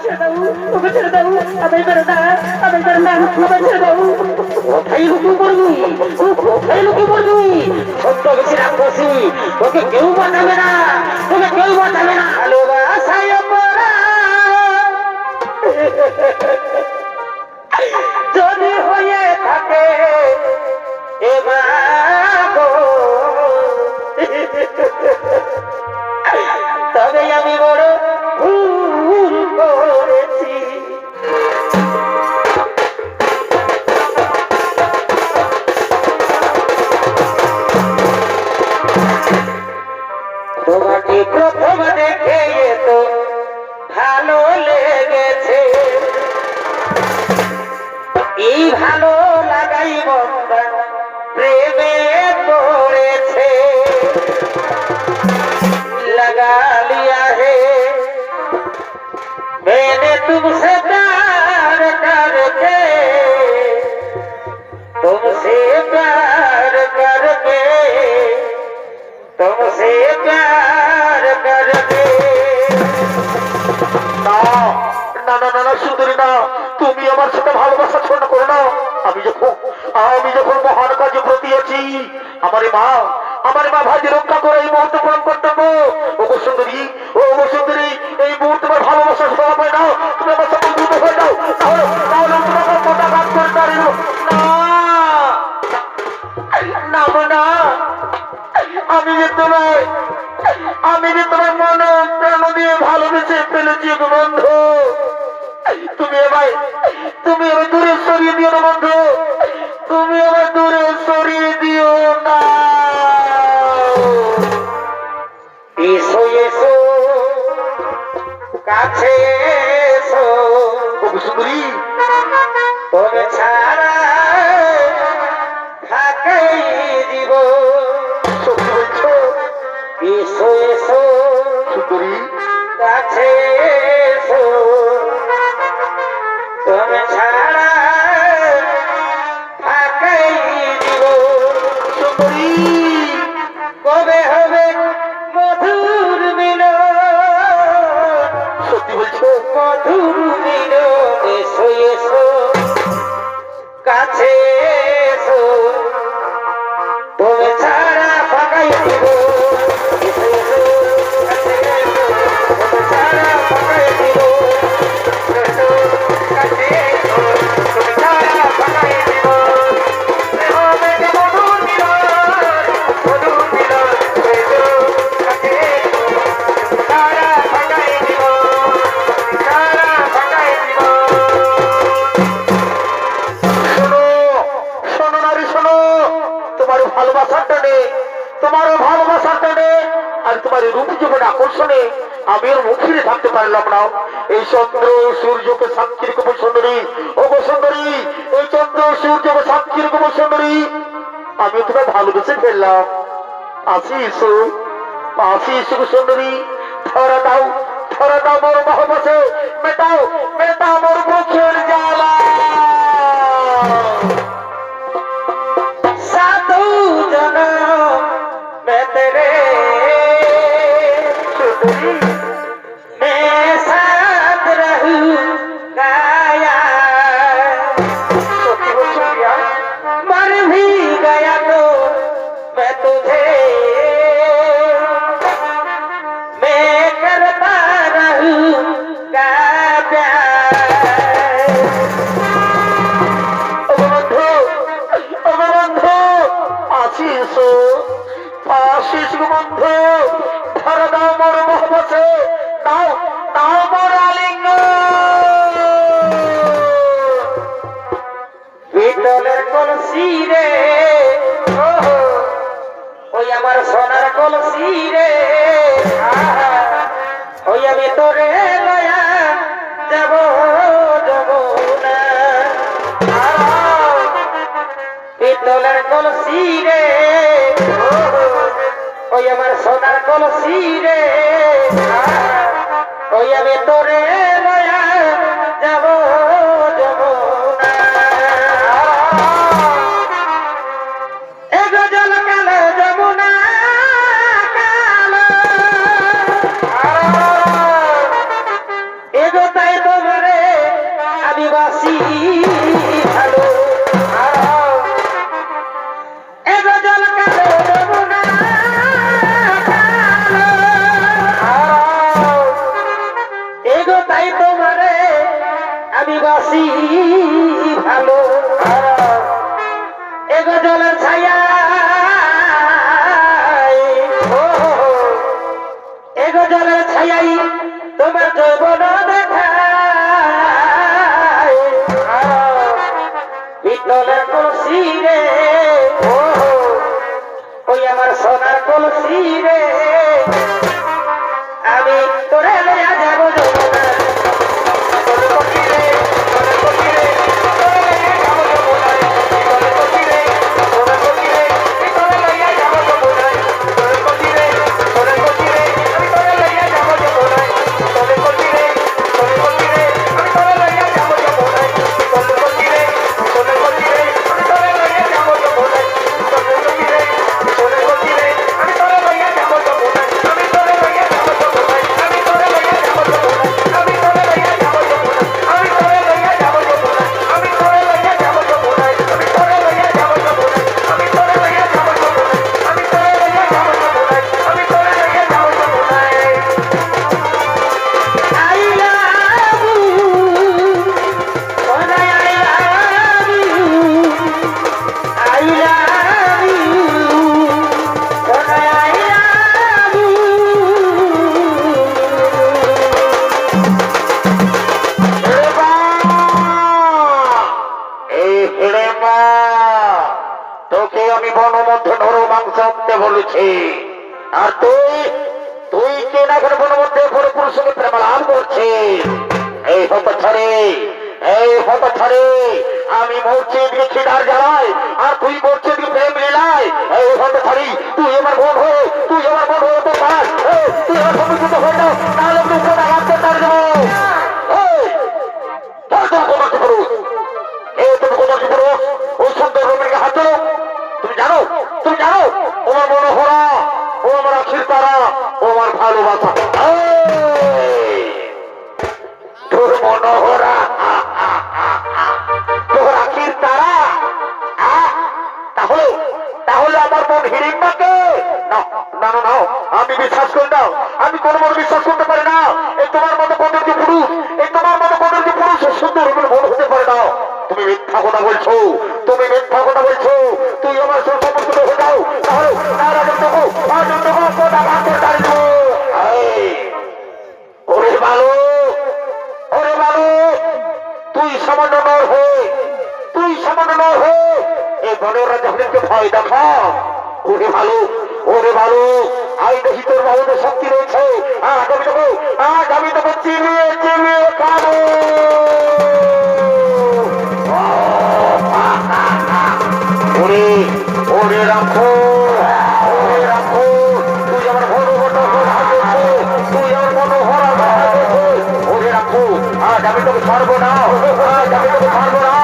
ছেড়ে দাও, ওকে ছেড়ে দাও, আমি বেরো না, আমি বেরো না, আমাকে ছেড়ে দাও। কোথায় লুকিয়ে পড়বি, কোথায় লুকিয়ে পড়বি? ছোট্ট বেশি রাক্ষসী, তোকে কেউ বাঁচাবে না, তোকে কেউ বাঁচাবে না। ভালোবাসায় পড়া যদি হয়ে থাকে তবে আমি বড় ভুল করেছি। তোমাকে প্রথম দেখে তো ভালো লেগেছে, এই ভালো লাগাই বন্ধা প্রেমে পড়েছে। लगा लिया है मैंने तुमसे प्यार करके, तुमसे प्यार करके, तुमसे प्यार करके। না না না না সুন্দরী না, তুমি আমার সাথে ভালোবাসা ছোট করো না। আমি যখন মহান কাজে ব্রতী আছি, আমার মা ভাইকে রক্ষা করে এই মুহূর্তে পূরণ কর্তব্য। ওগো সুন্দরী, ওগো সুন্দরী, এই মুহূর্তে তোমার ভালোবাসা শোনা পায় না, তুমি আমার সাথে দ্রুত হয়ে যাও, তাহলে তোমাকে মোটা কাজ করে পারিব না। না আমি যে তোমার মন প্রাণ দিয়ে ভালোবেসে ফেলেছি গো বন্ধু। তুমি আমায় দূরে সরিয়ে দিও না বন্ধু, তুমি আমায় দূরে সরিয়ে দিও না। এসো এসো কাছে এসো সুন্দরী, তবে ছাড়া থাকাই দিব। এসো এসো সুন্দরী কাছে এসো, তবে ছাড়া থাকাই দিব। সুন্দরী কবে হবে মধুর মিলন, সত্যি বলছো মধুর মিলন। এসো এসো কাছে এসো, তবে ছাড়া ফাঁকাই দিব। এসো এসো কাছে এসো, তবে ছাড়া ফাঁকাই দিব। এসো কাছে এসো, তবে ছাড়া ফাঁকাই দিব। হবে মধুর মিলন, মধুর মিলন। এসো কাছে এসো, ছাড়া ফাঁকাই দিব, ছাড়া ফাঁকাই দিব। শোনো নারী শোনো, তোমারও ভালোবাসার টানে আর তোমার রূপ জীবন আকর্ষণে আমি ওর মুখ ফিরে থাকতে পারলাম না। এই চন্দ্র সূর্যকে সাক্ষী রেখে সুন্দরী, ও গো সুন্দরী, এই চন্দ্র সূর্যকে সাক্ষী রেখে সুন্দরী, আমি তোমায় ভালোবেসে ফেললাম। আসি এসো গো সুন্দরী, ধরা দাও মোর মহবতে, মেটাও মোর মুখের জ্বালা। साधु जनम मैं तेरे मैं साथ रहूंगा, मर भी गया तो मैं तुझे मैं करता रहूंगा प्यार। आशीष बंधु धरा दाओ मोर मोहब्बते, दाओ मोर आलिंग। পিতলের কলসি রে, ওই আমার সোনার কলসি রে, ওই আমি তোরে লয়া যাব যমুনা। পিতলের কলসি রে, ওই আমার সোনার কলসি রে, ওই আমি তোরে লয়া যাব যমুনা। এগো জল কালো যমুনা কালো, এগো তাই তো তাই তোমারে আমি বাসি ভালো এগো জলের ছায়া এগো জলের ছায়াই তোমার যৌবন দেখায় পিতলের কলসি রে ওই আমার সোনার কলসি রে আমি তোরে লইয়া যাব যমুনা তোরে কঠিরে তোরে কঠিরে তোরে লইয়া যাব যমুনা তোরে কঠিরে তোরে কঠিরে তোরে লইয়া যাব যমুনা তোরে কঠিরে তোরে কঠিরে আমি তোরে লইয়া যাব যমুনা তোরে কঠিরে তোরে কঠিরে আমি তোরে লইয়া যাব যমুনা তোরে কঠিরে তোরে কঠিরে আমি তোরে লইয়া যাব যমুনা তোরে কঠিরে তোরে কঠিরে আমি তোরে লইয়া যাব যমুনা আমি তোরে লইয়া যাব যমুনা আমি তোরে লইয়া যাব যমুনা আমি তোরে লইয়া যাব যমুনা আমি তোরে লইয়া যাব যমুনা আমি তোরে লইয়া যাব যমুনা আমি তোরে লইয়া যাব যমুনা আমি তোরে লইয়া যাব যমুনা আমি তোরে লইয়া যাব যমুনা আমি তোরে লইয়া যাব Jamuna I love you Sonia I love you I love you Sonia I love you তোকে আমি বনমধ্যে ধরো মাংস আনতে বলেছি আর তুই তুই কে না করে বনমধ্যে পরে পুরুষকে প্রেম লাভ করছিস এই হত ছাড়ে আমি মরছি এদিকে খিদার জ্বালায় আর তুই মরছি এদিকে প্রেম লীলায় এই হত ছাড়ি তুই আমার বোন হয়ে তো পাস তুই আমার সমুদ্র হয়ে যাও তাহলে আমি উপরে হাতে তার দেবো তুমি জানো তোমার মনোহরা ও আমার আখির তারা ও আমার ভালোবাসা তোর মনোহরা তোর আখির তারা তাহলে তাহলে আমার বোন হিড়িম্বাকে না না না না আমি বিশ্বাস করি না আমি কোনো মনে বিশ্বাস করতে পারি না এই তোমার মতো কদর্য পুরুষ এই তোমার মতো কদর্য পুরুষ সুন্দর বোন হতে পারে না তুমি মিথ্যা কথা বলছো তুই আমার সমর্থিত হয়ে যাও তাহলে তার আগে দেবো ওরে ভালো তুই সামান্য নর হয়ে এই বনের রাজাকে ভয় দেখা ওরে ভালো আই দেখি তোর বাবুদের শক্তি রয়েছে আজ আমি তোকে চিনিয়ে খাবো ওরে রাখো তুই আমার তুই আমার মনোহরা ওরে রাখো আজ আমি তোকে ছাড়বো না ওরে রাখো আজ আমি তোকে ছাড়বো না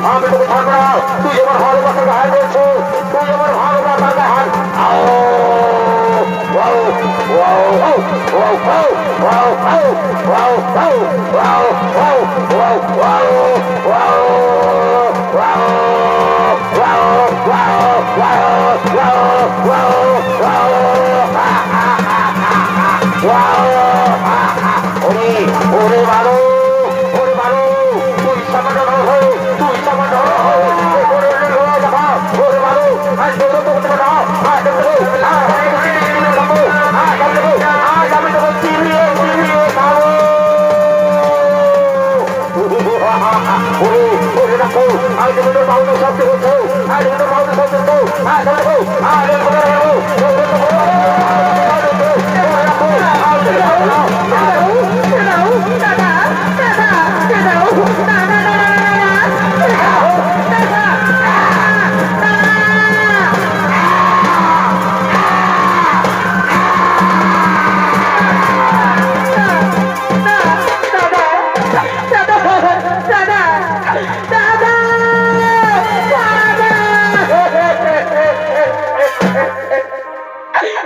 আমি তোকে ছাড়বো না তুই আমার ভালোবাসার গায়ে রয়েছে তুই আমার ভালোবাসার গায়ে ওরে ভালো তুই সামান্য ওরে ভালো আজ তোকে করতে না আমি তোকে চিনিয়ে খাবো ওরে রাখো আজ তোর বাউনের শব্দ করছো আজ তোর বাউনের শব্দ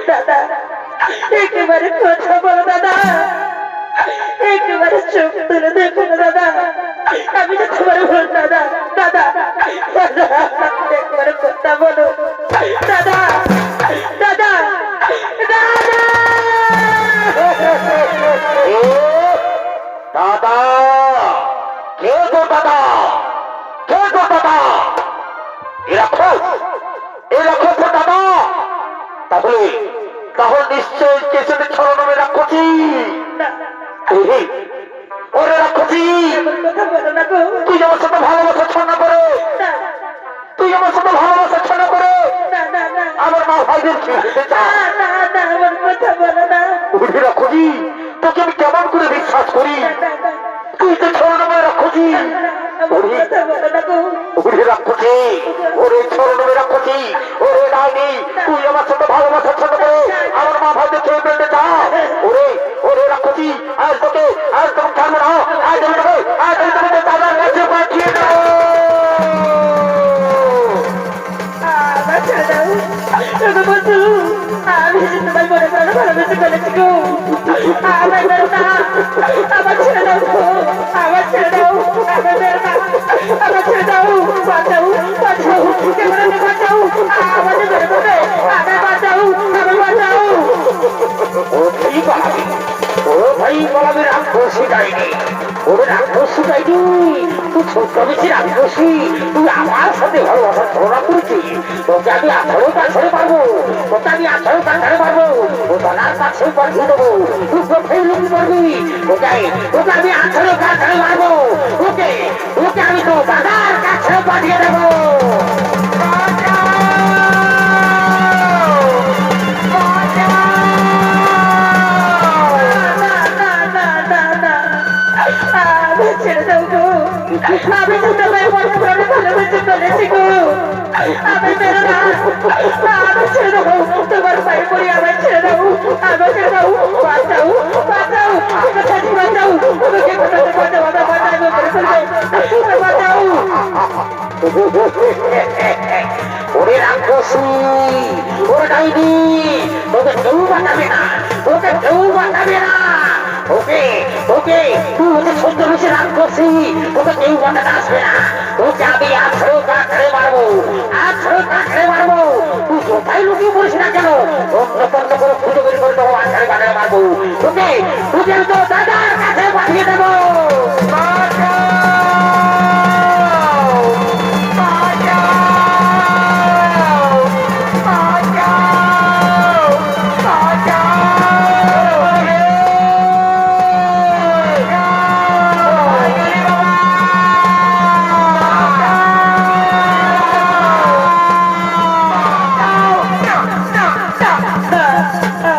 দাদা একেবারে কথা বলো দাদা, একেবারে চোখ তুলে দেখো না দাদা, আমি তো তোমার ভুল দাদা, দাদা দাদা একবারে কথা বলো দাদা, দাদা দাদা। দাদা কে গো দাদা, কে গো দাদা? এ রাখো তো দাদা। তাহলে তাহলে নিশ্চয় কেসের ছলনমে রাখছি। ওরে রাখছি, কথা বলো না গো, তুই আমার সাথে ভালোবাসা ছন্ন করে, তুই আমার সাথে ভালোবাসা ছন্ন করে না না না আমার মা ভাইদের খেতে চা। না না আমার কথা বলো না, ওরে রাখছি, তোকে আমি কেমন করে বিশ্বাস করি? তুই তো ছলনমে রাখছি। আমার কথা বলো না গো, ওরে রাখছি, ওরে ছলনমে রাখছি, ওরে ডাইনি, তুই আমার সাথে ভালোবাসা ছন্ন করে আমার মা ভাইদের খেয়ে ফেলতে চা। ওরে ওরে রাখছি, আর তোকে আর তোকে ছাড়বো না, আজ আমি তোকে দাদার কাছে পাঠিয়ে দেবো। আমার ছেড়ে দাও ওগো বন্ধু, আমি যে তোমার মনে প্রাণ ভালোবেসে ফেলেছি গো, আমার মেরো না, আমার ছেড়ে দাও গো, আমার ছেড়ে দাও, আমার মেরো না, আমার ছেড়ে দাও, বাঁচাও বাঁচাও, কেমন আমি বাঁচাও, আমাদের মেরে দেবে, আমার বাঁচাও, আমার বাঁচাও। ও ভাই পালাবি, ও ভাই পালাবি, রাক্ষসী ডাইনি, ওরে রাক্ষসী ডাইনি, তুই ছোট্ট বেশি রাক্ষসী, তুই আমার সাথে ভালোবাসা ছড়া করেছিস। তোকে আমি 18 কাছাড়ে পারবো, তোকে আমি 18 কাছাড়ে পারবো, ও দাদার কাছে পাঠিয়ে দেবো, তুই কোথায় লুকি পারবি? তোকে আমি 18 কাছাড়ে মারবো, ওকে ওকে আমি তো দাদার কাছে পাঠিয়ে দেবো। ছেড়ে দাও গো, আমি তো তোমার মনে প্রাণ ভালোবেসে ফেলেছি গো, আমি মেরো না, আমি ছেড়ে দাও, তোমার পায়ে পড়ি, আমার ছেড়ে দাও, আমার ছেড়ে দাও, বাঁচাও বাঁচাও, আমার কাছে বাঁচাও, তোমাকে কোথাতে বাঁচাও, আমার বাঁচাও, মেরে ফেলবে, বাঁচাও। ওরে রাক্ষসী, ওরে ডাইনি, তোকে কেউ বাঁচাবে না, তোকে কেউ বাঁচাবে না। ওকে ওকে তুই হচ্ছে ছোট্ট বেশি রাক্ষসী, তোকে কেউ বাঁচাতে আসবে না। তোকে আমি 18 কাছাড়ে মারবো, 18 কাছাড়ে মারবো। তুই কোথায় লুকিয়ে পড়িস না কেন, অন্য তন্ন করে খুঁজে বের করে দেবো, 18 কাছাড়ে মারবো। তোকে তোকে আমি তো দাদার কাছে পাঠিয়ে দেবো।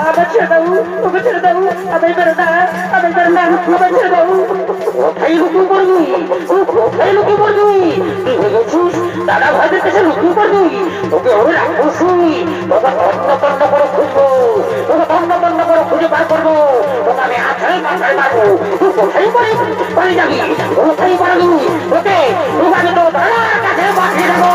আমার ছেড়ে দাও, ওকে ছেড়ে দাও, আমি মেরো না, আমি মেরো না, আমার ছেড়ে দাও। কোথায় লুকিয়ে পড়বি, কোথায় লুকিয়ে পড়বি? তুই ভেবেছিস দাদা ভাইদের কাছে লুকিয়ে পড়বি? তোকে ওরে রাক্ষসী, তোকে তন্ন তন্ন করে খুঁজবো, তোকে তন্ন তন্ন করে খুঁজে বার করবো, তোকে আমি 18 কাছাড়ে মারবো। তুই কোথায় পালিয়ে যাবি, কোথায় পালাবি? তোকে তোকে আমি তো দাদার কাছে পাঠিয়ে দেবো।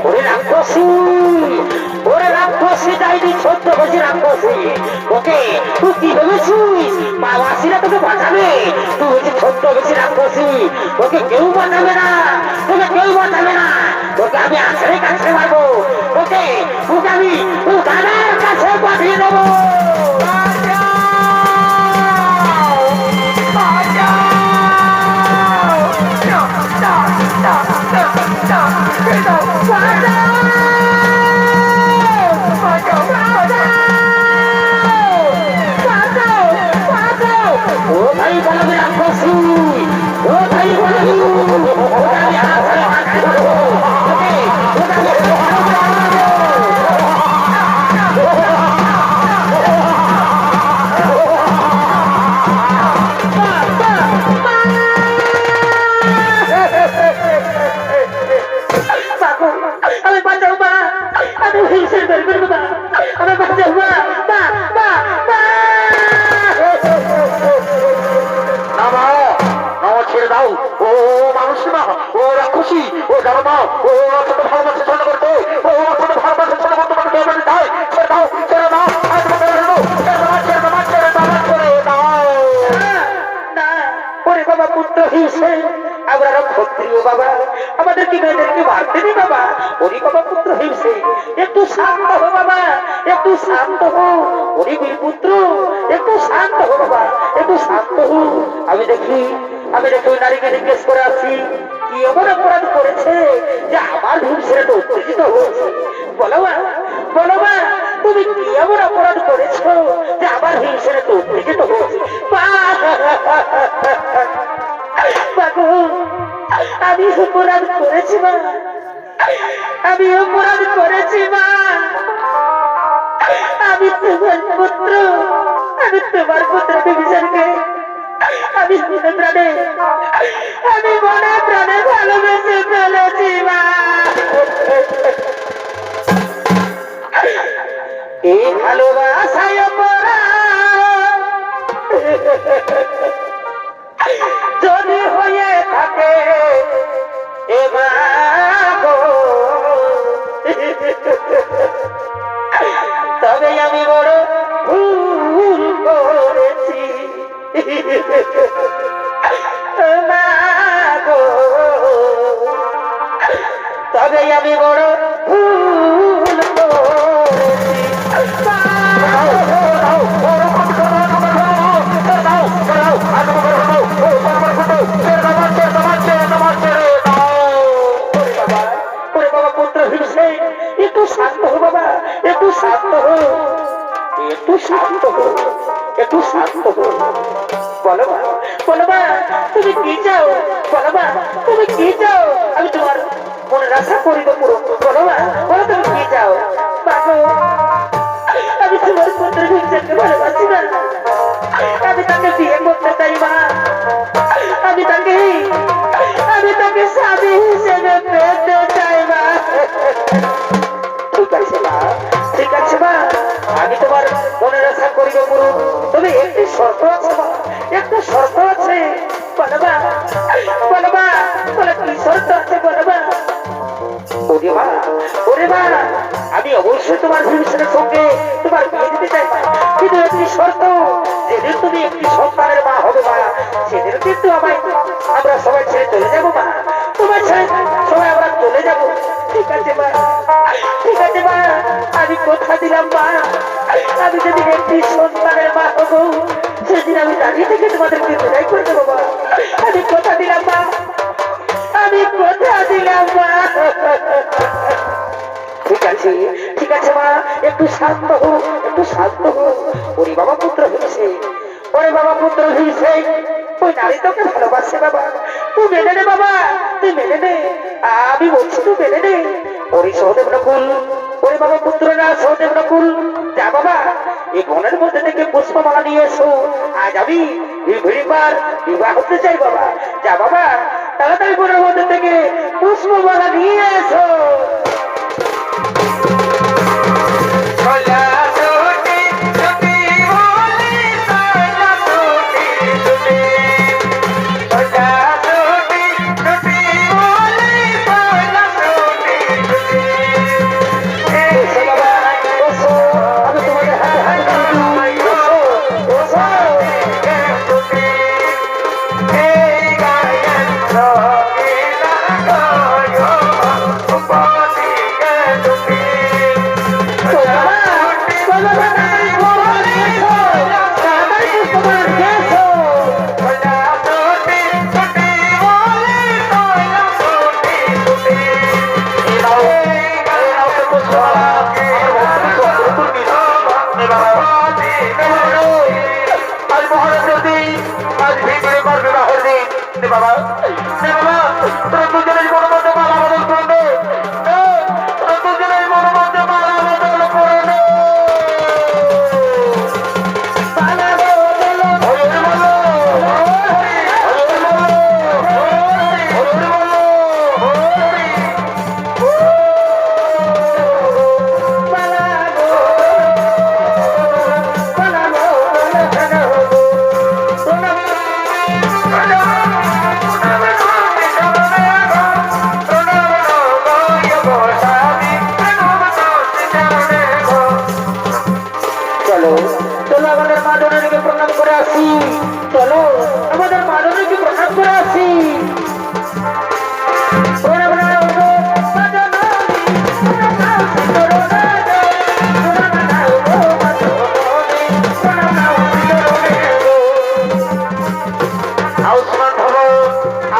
ওরে রাক্ষসী, ওরে রাক্ষসী ডাইনি, ছোট্ট বেশি রাক্ষসী, ওকে তুই কি ভেবেছিস বাবাসীরা তোকে বাঁচাবে? তুই হচ্ছে ছোট্ট বেশি রাক্ষসী, তোকে কেউ বাঁচাবে না, তোকে কেউ বাঁচাবে না। তোকে আমি 18 কাছে মারবো, ওকে তোকে আমি দাদার কাছে পাঠিয়ে দেবো। ও ভাই বলবি রাক্ষসী, ও ভাই বলবি, ওকে আমি 18 কাছে মারবো, ওকে ওকে আমি ছেড়ে দাও। ও মানুষ না, ও রাক্ষসী, ও জানো না, ও ছোট ভালোবাসে ছোট করতে, ও ছোট ভালোবাসে ছোট করতে তোমাকে কেউ চায়। ছেড়ে দাও, ছেড়ে দাও, আজ তোমাকে ছেড়ে দাও, ছেড়ে দাও, ছেড়ে দাও, ছেড়ে দাও, ছেড়ে দাও। না, ওরে বাবা পুত্র হিসেবে আমরা ক্ষত্রিয় বাবা, আমাদের কি মেয়েদেরকে মারতে নি বাবা। ওরে বাবা পুত্র হিসেবে একটু শান্ত হো বাবা, একটু শান্ত হো। ওরে বীর পুত্র একটু শান্ত হো বাবা, একটু শান্ত হো। আমি দেখি ওই নারীকে জিজ্ঞেস করে আসি কি এমন অপরাধ করেছে যে আমার হিংসে তো উত্তেজিত হয়েছে। বলো মা, বলো মা, তুমি কি এমন অপরাধ করেছো যে আমার হিংসে তো উত্তেজিত হয়েছে। আমি অপরাধ করেছি মা, আমি অপরাধ করেছি মা। আমি তোমার পুত্র, আমি তোমার পুত্র বিভীষণকে আমি মনে প্রাণে, আমি মনে প্রাণে ভালোবেসে ফেলেছি মা। এই ভালোবাসায় অপরাধ যদি হয়ে থাকে এ মা গো, তবে আমি বড় ভুল করেছি মা গো, তবে আমি বড় ভুল করেছি। একটু শান্ত হো বাবা, একটু শান্ত হো, একটু শান্ত হো, একটু শান্ত হো। বলো মা, বলো মা, তুমি কি চাও? বলো মা, তুমি কি চাও? আমি তোমার মনের আশা করিব পুরো। বলো মা, বলো তুমি কি চাও? আমি তোমার পুত্র ভিক্ষাকে ভালোবাসি না, আমি তাকে বিয়ে করতে চাই মা, আমি তাকে স্বামী হিসেবে পেতে চাই মা। ঠিক আছে মা, ঠিক আছে মা, আমি তোমার মনের আশা করিব পুরো। তবে একটি শর্ত আছে মা, একটা শর্ত আছে। বলো মা, বলো মা, বলো কি শর্ত আছে বলো মা। ওরে মা, ওরে মা, আমি অবশ্যই তোমার ভবিষ্যতের সঙ্গে তোমার বিয়ে দিতে চাই মা, কিন্তু একটি শর্ত, যেদিন তুমি একটি সন্তানের মা হবে মা, সেদিন কিন্তু আমরা সবাই ছেড়ে চলে যাবো মা, তোমার ছেড়ে সবাই আমরা চলে যাবো। ঠিক আছে মা, ঠিক আছে মা, আমি কথা দিলাম মা, আমি যেদিন একটি সন্তানের মা হবো সেদিন আমি দাঁড়িয়ে থেকে তোমাদেরকে বিদায় করে দেবো মা। আমি কথা দিলাম মা, আমি কথা দিলাম মা। ঠিক আছে, ঠিক আছে মা, একটু শান্ত হো, একটু শান্ত হো। ওরে বাবা পুত্র হয়েছে, ওরে বাবা পুত্র হয়েছে, ওই নারী তোকে ভালোবাসে বাবা, তুই মেনে নে বাবা, তুই মেনে নে, আমি বলছি তুই মেনে নে। ওরে সহদেব নকুল, ওরে বাবা পুত্র না সহদেব নকুল, যা বাবা এই বনের মধ্যে থেকে পুষ্পমালা নিয়ে এসো, আজ আমি ভিড়িবার বিবাহ করতে চাই বাবা। যা বাবা তাড়াতাড়ি বনের মধ্যে থেকে পুষ্পমালা নিয়ে এসো। আউসমান ভব,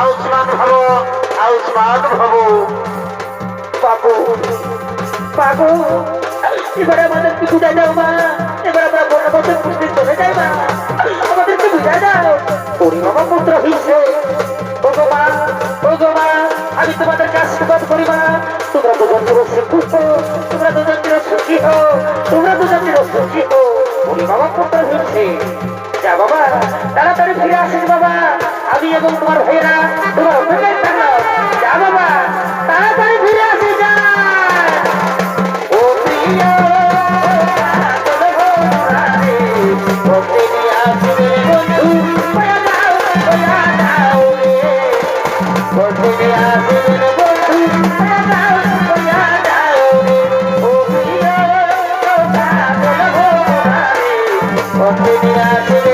আউসমান ভব, আউসমান ভব। বাবু বাবু এবারে আমাদেরকে বুঝাই দাও মা, এবার আমরা বড় বছর পুষতে চলে যাই মা, আমাদেরকে বুঝাই দাও। ওরে বাবা পুত্র হিসে ওগো মা, ওগো মা, আমি তোমাদেরকে আশীর্বাদ করি মা, তোমরা দুজন সুখী হো, তোমরা দুজন সুখী হো, তোমরা দুজন সুখী হো। ওরে বাবা পুত্র হিসে যা বাবা, তাড়াতাড়ি ফিরে আসিস বাবা, আমি এবং তোমার ভাইয়েরা তোমার অপেক্ষায় থাকলাম। যা বাবা, তাড়াতাড়ি ফিরে আসিস যা। ও প্রিয় পাগল ভোলারে, ও প্রিয় আসবে বন্ধু, বয়া যাও রে। ও প্রিয় আসবে বন্ধু, বয়া যাও রে। ও প্রিয় পাগল ভোলারে, ও প্রিয় আসবে